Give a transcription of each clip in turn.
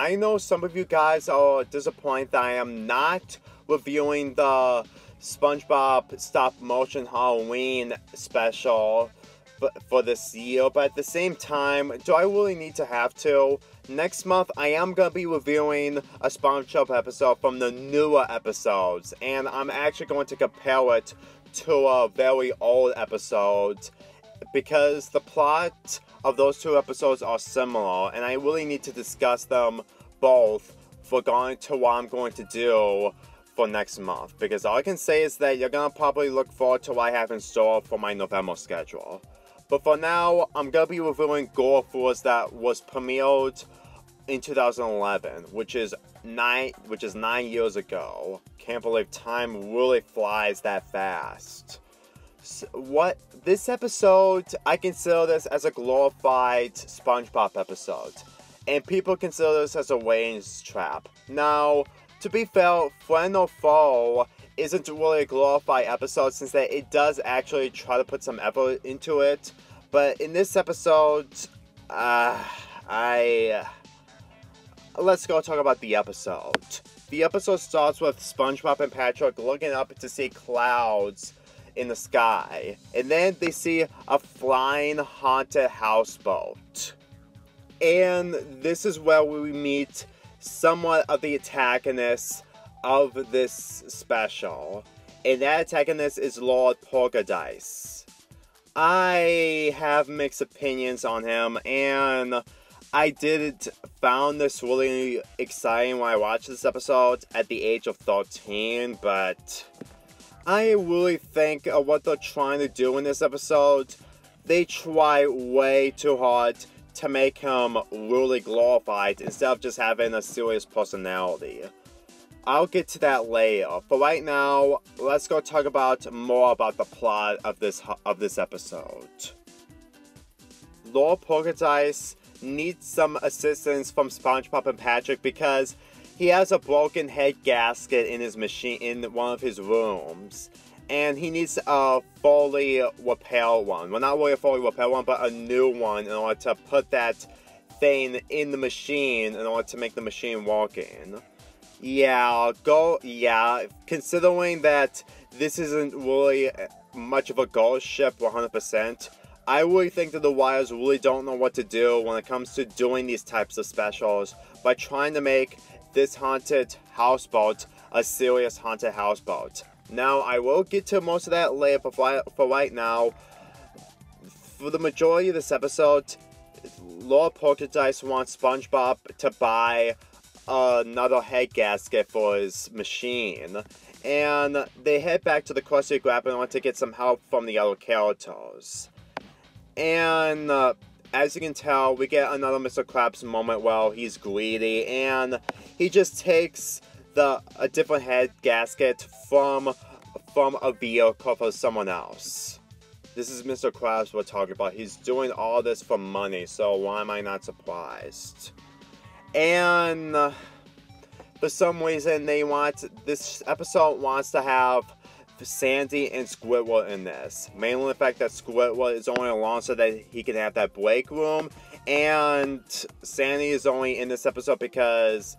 I know some of you guys are disappointed that I am not reviewing the SpongeBob stop motion Halloween special for this year, but at the same time, do I really need to have to? Next month, I am going to be reviewing a SpongeBob episode from the newer episodes, and I'm actually going to compare it to a very old episode because the plot of those two episodes are similar, and I really need to discuss them both for going to what I'm going to do for next month. Because all I can say is that you're going to probably look forward to what I have in store for my November schedule. But for now, I'm going to be reviewing Gore Force that was premiered in 2011, which is 9 years ago. Can't believe time really flies that fast. This episode, I consider this as a glorified SpongeBob episode, and people consider this as a ratings trap. Now, to be fair, Friend or Foe isn't really a glorified episode since that it does actually try to put some effort into it, but in this episode, let's go talk about the episode. The episode starts with SpongeBob and Patrick looking up to see clouds in the sky, and then they see a flying haunted houseboat. And this is where we meet somewhat of the antagonist of this special, and that antagonist is Lord Poltergeist. I have mixed opinions on him, and I found this really exciting when I watched this episode at the age of 13, but I really think of what they're trying to do in this episode. They try way too hard to make him really glorified instead of just having a serious personality. I'll get to that later. For right now, let's go talk about more about the plot of this episode. Lord Poltergeist needs some assistance from SpongeBob and Patrick because he has a broken head gasket in his machine in one of his rooms, and he needs a fully repair one. Well, not really a fully repair one, but a new one in order to put that thing in the machine in order to make the machine working. Considering that this isn't really much of a ghost ship 100%, I really think that the writers really don't know what to do when it comes to doing these types of specials by trying to make this haunted houseboat a serious haunted houseboat. Now, I will get to most of that later, but for right now, for the majority of this episode, Lord Poltergeist wants SpongeBob to buy another head gasket for his machine, and they head back to the Krusty Krab in order to get some help from the other characters. And as you can tell, we get another Mr. Krabs moment where he's greedy, and he just takes a different head gasket from a vehicle for someone else. This is Mr. Krabs we're talking about. He's doing all this for money, so why am I not surprised? And for some reason, this episode wants to have Sandy and Squidward in this. Mainly the fact that Squidward is only along so that he can have that break room, and Sandy is only in this episode because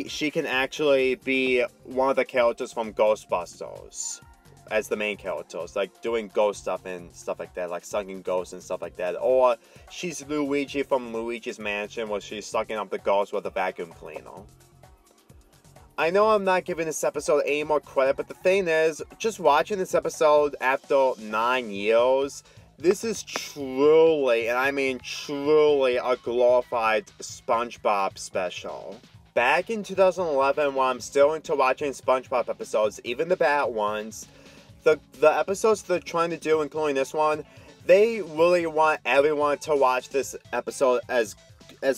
she can actually be one of the characters from Ghostbusters as the main characters, like doing ghost stuff and stuff like that, like sucking ghosts and stuff like that. Or she's Luigi from Luigi's Mansion, where she's sucking up the ghosts with a vacuum cleaner. I know I'm not giving this episode any more credit, but the thing is, just watching this episode after 9 years, this is truly, and I mean truly, a glorified SpongeBob special. Back in 2011, when I'm still into watching SpongeBob episodes, even the bad ones, the episodes they're trying to do, including this one, they really want everyone to watch this episode as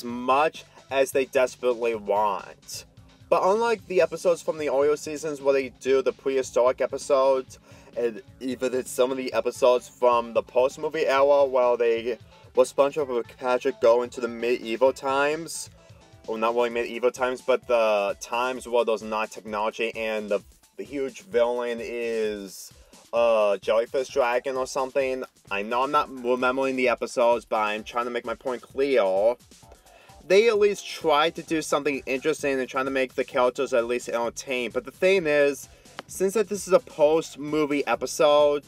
much as they desperately want. But unlike the episodes from the Oreo seasons where they do the prehistoric episodes, and even some of the episodes from the post-movie era where SpongeBob and Patrick go into the medieval times, well, not really medieval times, but the times where there's not technology and the huge villain is a jellyfish dragon or something. I know I'm not remembering the episodes, but I'm trying to make my point clear. they at least tried to do something interesting and trying to make the characters at least entertained. But the thing is, since that this is a post-movie episode,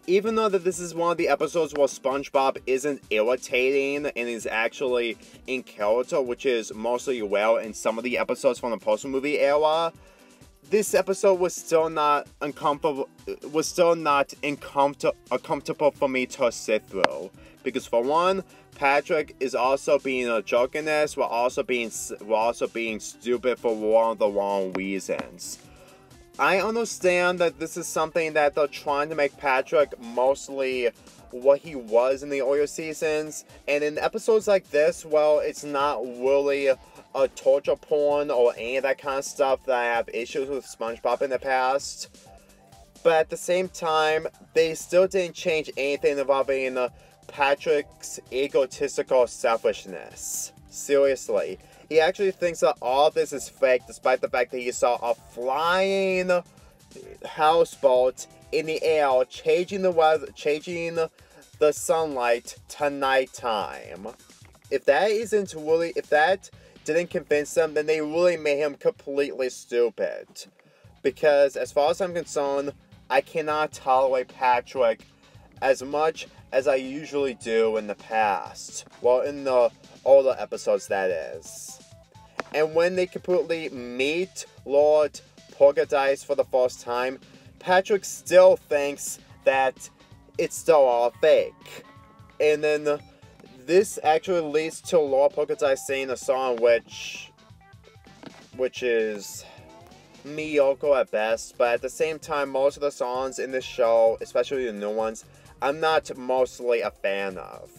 even though that this is one of the episodes where SpongeBob isn't irritating and is actually in character, which is mostly well in some of the episodes from the post-movie era, this episode was still not uncomfortable for me to sit through. Because for one, Patrick is also being a jerk in this, while also being stupid for one of the wrong reasons. I understand that this is something that they're trying to make Patrick mostly what he was in the earlier seasons, and in episodes like this, well, it's not really a torture porn or any of that kind of stuff that I have issues with SpongeBob in the past. But at the same time, they still didn't change anything involving Patrick's egotistical selfishness. Seriously. He actually thinks that all this is fake, despite the fact that he saw a flying houseboat in the air, changing the sunlight to nighttime. If that didn't convince them, then they really made him completely stupid. Because as far as I'm concerned, I cannot tolerate Patrick as much as I usually do in the past. Well, in the older episodes, that is. And when they completely meet Lord Poltergeist for the first time, Patrick still thinks that it's still all fake. And then this actually leads to Lord Poltergeist singing a song which is mediocre at best, but at the same time, most of the songs in the show, especially the new ones, I'm not mostly a fan of.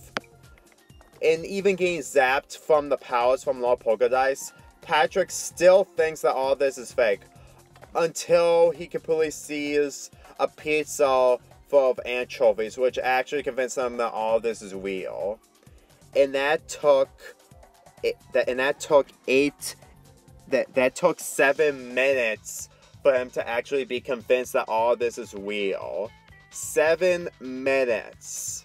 And even getting zapped from the powers from Lord Poltergeist, Patrick still thinks that all this is fake. Until he completely sees a pizza full of anchovies, which actually convinced him that all this is real. And that took 7 minutes for him to actually be convinced that all this is real. 7 minutes.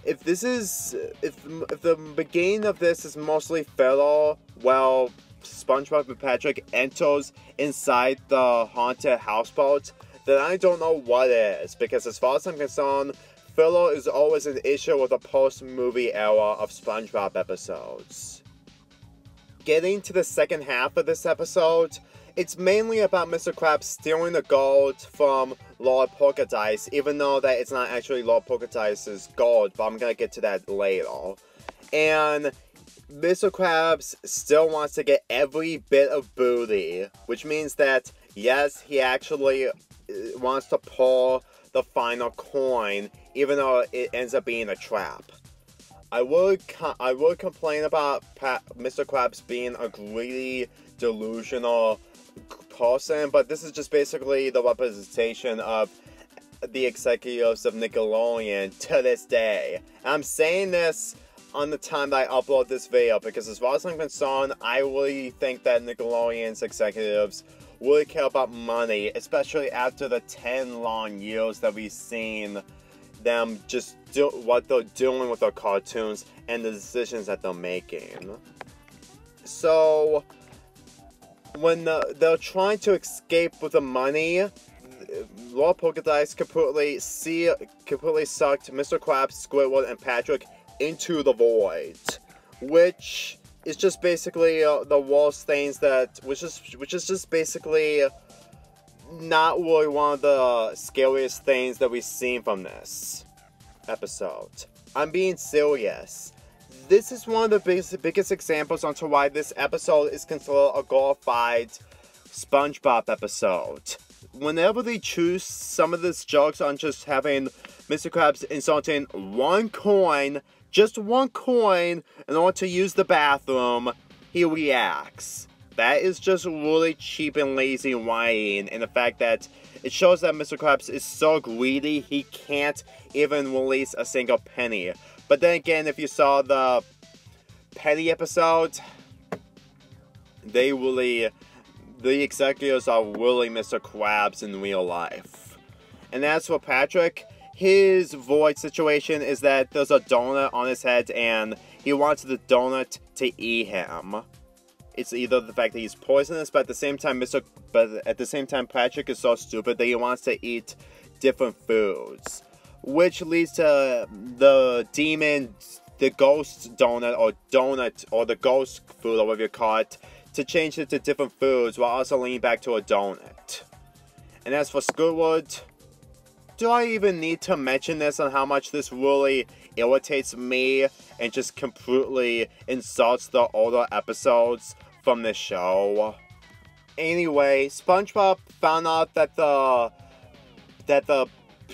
If the beginning of this is mostly filler, well, SpongeBob and Patrick enters inside the haunted houseboat, then I don't know what is. Because as far as I'm concerned, filler is always an issue with the post-movie era of SpongeBob episodes. Getting to the second half of this episode, it's mainly about Mr. Krabs stealing the gold from Lord Poltergeist, even though that it's not actually Lord Poltergeist's gold, but I'm gonna get to that later. And Mr. Krabs still wants to get every bit of booty, which means that, yes, he actually wants to pull the final coin, even though it ends up being a trap. I would complain about Mr. Krabs being a greedy, delusional person, but this is just basically the representation of the executives of Nickelodeon to this day. And I'm saying this on the time that I upload this video, because as far as I'm concerned, I really think that Nickelodeon's executives really care about money, especially after the 10 long years that we've seen them just do what they're doing with their cartoons and the decisions that they're making. So when they're trying to escape with the money, Lord Poltergeist completely sucked Mr. Krabs, Squidward, and Patrick into the void, which is just basically the worst things which is just basically not really one of the scariest things that we've seen from this episode. I'm being serious. This is one of the biggest examples onto why this episode is considered a glorified SpongeBob episode. Whenever they choose some of these jokes on just having Mr. Krabs insulting one coin, just one coin, in order to use the bathroom, he reacts. That is just really cheap and lazy writing, and the fact that it shows that Mr. Krabs is so greedy he can't even release a single penny. But then again, if you saw the Penny episode, the executives are really Mr. Krabs in real life. And as for Patrick, his void situation is that there's a donut on his head and he wants the donut to eat him. It's either the fact that he's poisonous, but at the same time Patrick is so stupid that he wants to eat different foods, which leads to the ghost donut or the ghost food or whatever you call it, to change it to different foods while also leaning back to a donut. And as for Squidward, do I even need to mention this on how much this really irritates me and just completely insults the older episodes from the show? Anyway, SpongeBob found out that the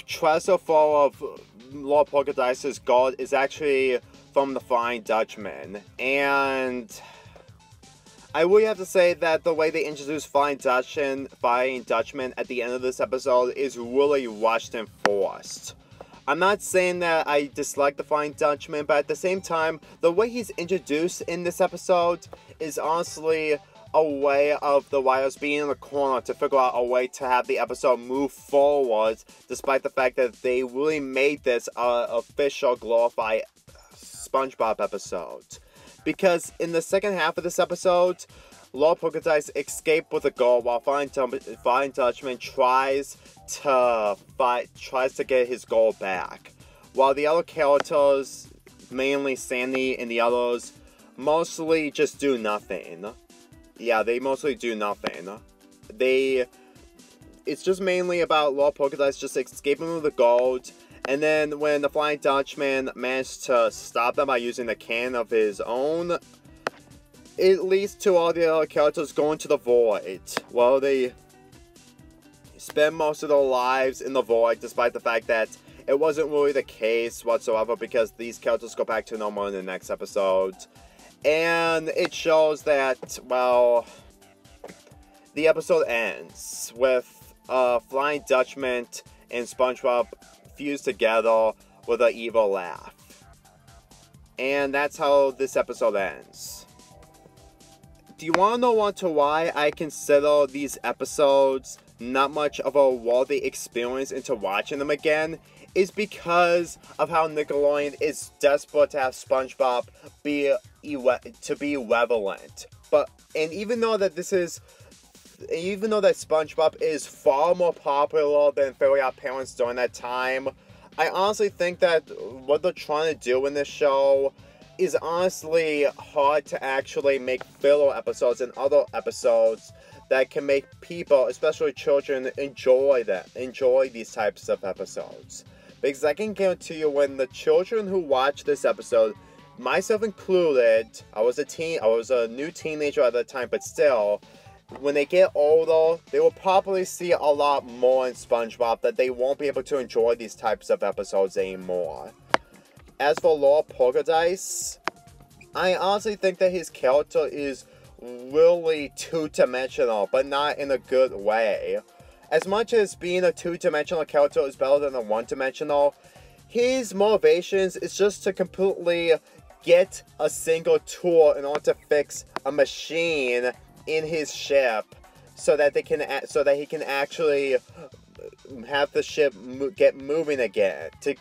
treasure full of Lord Poltergeist's gold is actually from the Flying Dutchman, and I really have to say that the way they introduce Flying Dutchman at the end of this episode is really rushed and forced. I'm not saying that I dislike the Flying Dutchman, but at the same time, the way he's introduced in this episode is honestly a way of the writers being in the corner to figure out a way to have the episode move forward, despite the fact that they really made this an official glorified SpongeBob episode. Because in the second half of this episode, Lord Poltergeist escaped with a goal while Flying Dutchman tries to get his goal back. While the other characters, mainly Sandy and the others, mostly just do nothing. Yeah, they mostly do nothing. It's just mainly about Lord Poltergeist just escaping with the gold. And then when the Flying Dutchman managed to stop them by using the can of his own, it leads to all the other characters going to the void. Well, they spend most of their lives in the void, despite the fact that it wasn't really the case whatsoever, because these characters go back to normal in the next episode. And it shows that, well, the episode ends with Flying Dutchman and SpongeBob fused together with an evil laugh. And that's how this episode ends. Do you want to know why I consider these episodes not much of a worthy experience into watching them again? Is because of how Nickelodeon is desperate to have SpongeBob be relevant. And even though that SpongeBob is far more popular than Fairly Odd Parents during that time, I honestly think that what they're trying to do in this show is honestly hard to actually make filler episodes and other episodes that can make people, especially children, enjoy these types of episodes. Because I can guarantee you, when the children who watch this episode, myself included, I was a new teenager at the time, but still, when they get older, they will probably see a lot more in SpongeBob that they won't be able to enjoy these types of episodes anymore. As for Lord Poltergeist, I honestly think that his character is really two-dimensional, but not in a good way. As much as being a two-dimensional character is better than a one-dimensional, his motivations is just to completely get a single tool in order to fix a machine in his ship, so that he can actually have the ship get moving again, to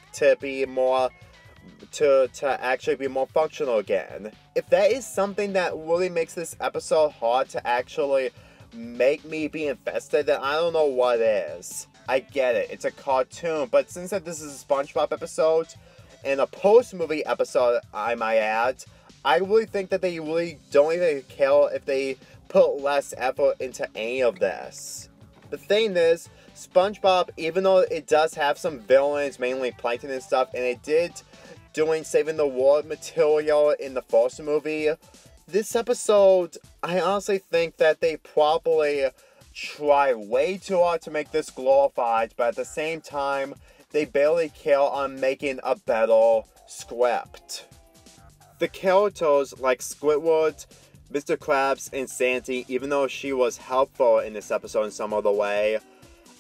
actually be more functional again. If that is something that really makes this episode hard to actually make me be invested, then I don't know what is. I get it, it's a cartoon, but since that this is a SpongeBob episode, and a post-movie episode, I might add, I really think that they really don't even care if they put less effort into any of this. The thing is, SpongeBob, even though it does have some villains, mainly Plankton and stuff, and it did doing Saving the World material in the first movie, this episode, I honestly think that they probably try way too hard to make this glorified, but at the same time, they barely care on making a better script. The characters like Squidward, Mr. Krabs, and Sandy, even though she was helpful in this episode in some other way,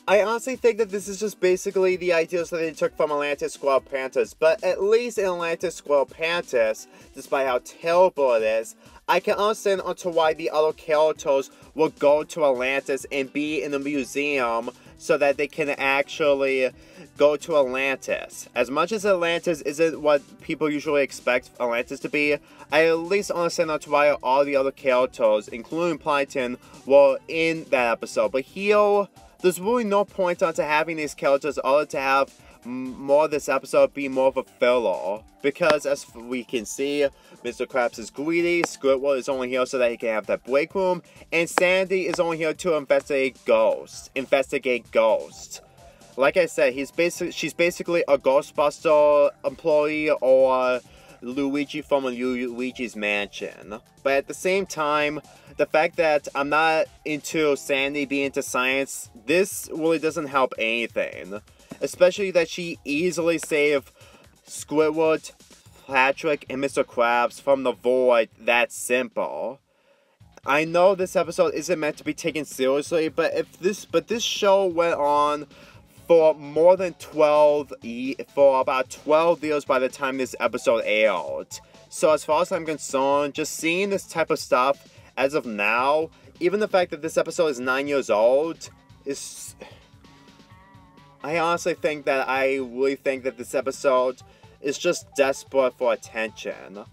I honestly think that this is just basically the ideas that they took from Atlantis Squarepants, but at least in Atlantis Squarepants, despite how terrible it is, I can understand onto why the other characters will go to Atlantis and be in the museum so that they can actually go to Atlantis. As much as Atlantis isn't what people usually expect Atlantis to be, I at least understand that's why all the other characters, including Plankton, were in that episode. But here, there's really no point onto having these characters other to have more of this episode be more of a filler. Because as we can see, Mr. Krabs is greedy, Squidward is only here so that he can have that break room, and Sandy is only here to investigate ghosts. Like I said, she's basically a Ghostbuster employee or Luigi from Luigi's Mansion. But at the same time, the fact that I'm not into Sandy being into science, this really doesn't help anything. Especially that she easily saved Squidward, Patrick, and Mr. Krabs from the void that simple. I know this episode isn't meant to be taken seriously, but this show went on for more than for about 12 years by the time this episode aired. So as far as I'm concerned, just seeing this type of stuff as of now, even the fact that this episode is 9 years old, is... I honestly think that this episode is just desperate for attention.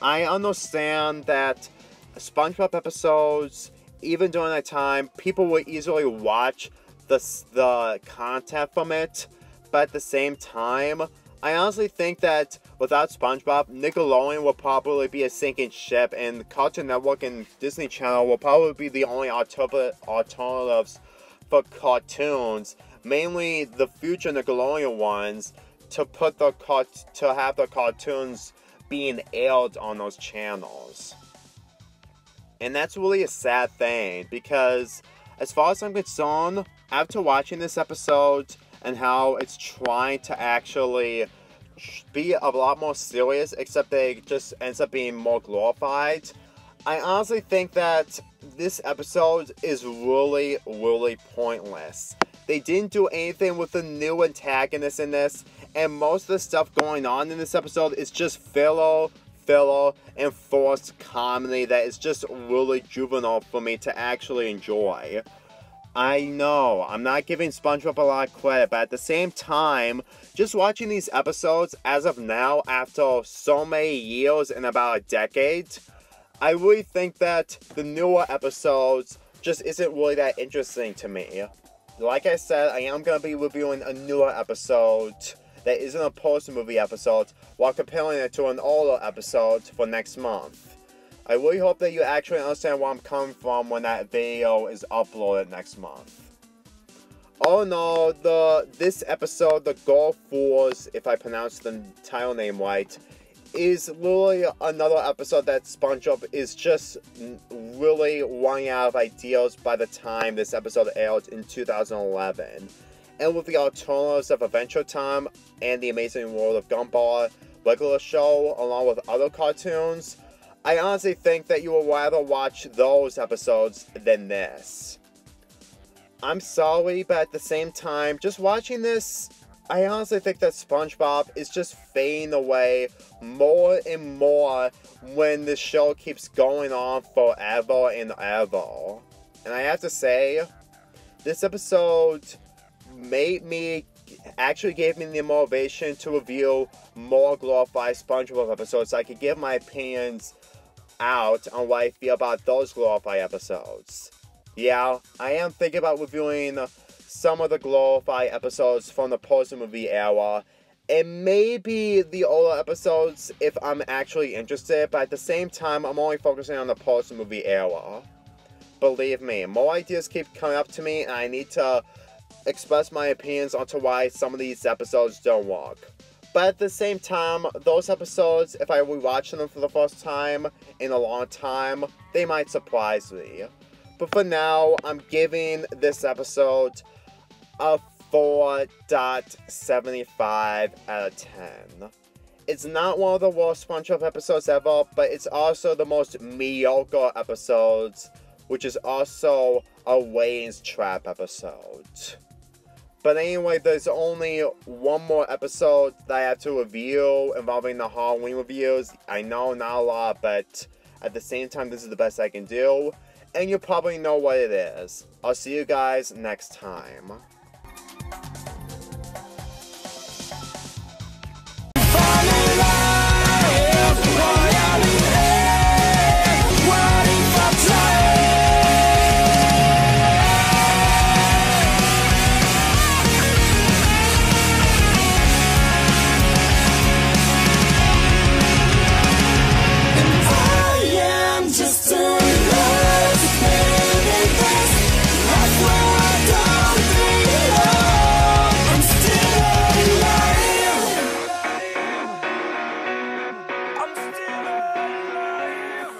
I understand that SpongeBob episodes, even during that time, people would easily watch the content from it, but at the same time, I honestly think that without SpongeBob, Nickelodeon will probably be a sinking ship, and Cartoon Network and Disney Channel will probably be the only alternatives for cartoons, mainly the future Nickelodeon ones, to have the cartoons being aired on those channels. And that's really a sad thing, because as far as I'm concerned, after watching this episode and how it's trying to actually be a lot more serious, except that it just ends up being more glorified, I honestly think that this episode is really, really pointless. They didn't do anything with the new antagonist in this, and most of the stuff going on in this episode is just filler, and forced comedy that is just really juvenile for me to actually enjoy. I know, I'm not giving SpongeBob a lot of credit, but at the same time, just watching these episodes as of now, after so many years and about a decade, I really think that the newer episodes just isn't really that interesting to me. Like I said, I am going to be reviewing a newer episode that isn't a post-movie episode, while comparing it to an older episode for next month. I really hope that you actually understand where I'm coming from when that video is uploaded next month. All in all, this episode, the Gulf Wars, if I pronounce the title name right, is literally another episode that SpongeBob is just really running out of ideas by the time this episode aired in 2011. And with the alternatives of Adventure Time and The Amazing World of Gumball regular show, along with other cartoons, I honestly think that you will rather watch those episodes than this. I'm sorry, but at the same time, just watching this, I honestly think that SpongeBob is just fading away more and more when the show keeps going on forever and ever. And I have to say, this episode gave me the motivation to review more glorified SpongeBob episodes so I could give my opinions out on what I feel about those glorified episodes. Yeah, I am thinking about reviewing some of the glorified episodes from the post-movie era, and maybe the older episodes if I'm actually interested, but at the same time, I'm only focusing on the post-movie era. Believe me, more ideas keep coming up to me, and I need to express my opinions onto why some of these episodes don't work. But at the same time, those episodes, if I rewatch them for the first time in a long time, they might surprise me. But for now, I'm giving this episode a 4.75 out of 10. It's not one of the worst SpongeBob episodes ever, but it's also the most mediocre episodes, which is also a Wayne's Trap episode. But anyway, there's only one more episode that I have to review involving the Halloween reviews. I know, not a lot, but at the same time, this is the best I can do. And you probably know what it is. I'll see you guys next time.